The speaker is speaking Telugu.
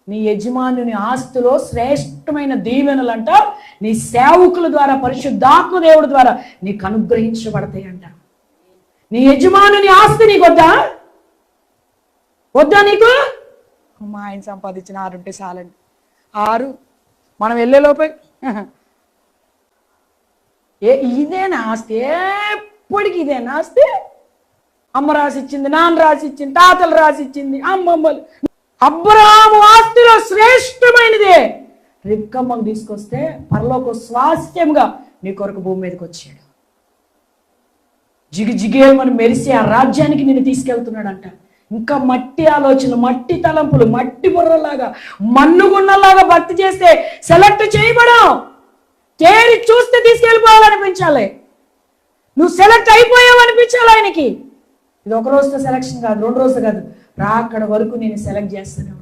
నీ యజమానుని ఆస్తిలో శ్రేష్టమైన దీవెనలంట నీ సేవకుల ద్వారా, పరిశుద్ధాత్మ దేవుడి ద్వారా నీకు అనుగ్రహించబడతాయంట. నీ యజమానుని ఆస్తి నీకు వద్దా? వద్దా నీకు? మా ఆయన సంపాదించిన 6 ఉంటే చాలండి. 6 మనం వెళ్ళేలోపే ఇదేనా ఆస్తి? ఎప్పటికి ఇదేనా ఆస్తి? అమ్మ రాసిచ్చింది, నాన్న రాసిచ్చింది, తాతలు రాసిచ్చింది, అమ్మమ్మలు. అబ్రాహాము ఆస్తిలో శ్రేష్టమైనదే రిబ్కమ్మకు తీసుకొస్తే పరలోక స్వాస్థ్యంగా నీ కొరకు భూమి మీదకి వచ్చాడు. జిగిజిగేమని మెరిసి ఆ రాజ్యానికి నేను తీసుకెళ్తున్నాడంట. ఇంకా మట్టి ఆలోచన, మట్టి తలంపులు, మట్టి బుర్రలాగా, మన్నుగున్నలాగా భక్తి చేస్తే సెలెక్ట్ చేయబడం. తేరి చూస్తే తీసుకెళ్ళిపోవాలనిపించాలి. నువ్వు సెలెక్ట్ అయిపోయావు అనిపించాలి ఆయనకి. ఇది ఒక రోజుతో సెలక్షన్ కాదు, 2 రోజులు కాదు, రాకడ వరకు నేను సెలెక్ట్ చేస్తాను.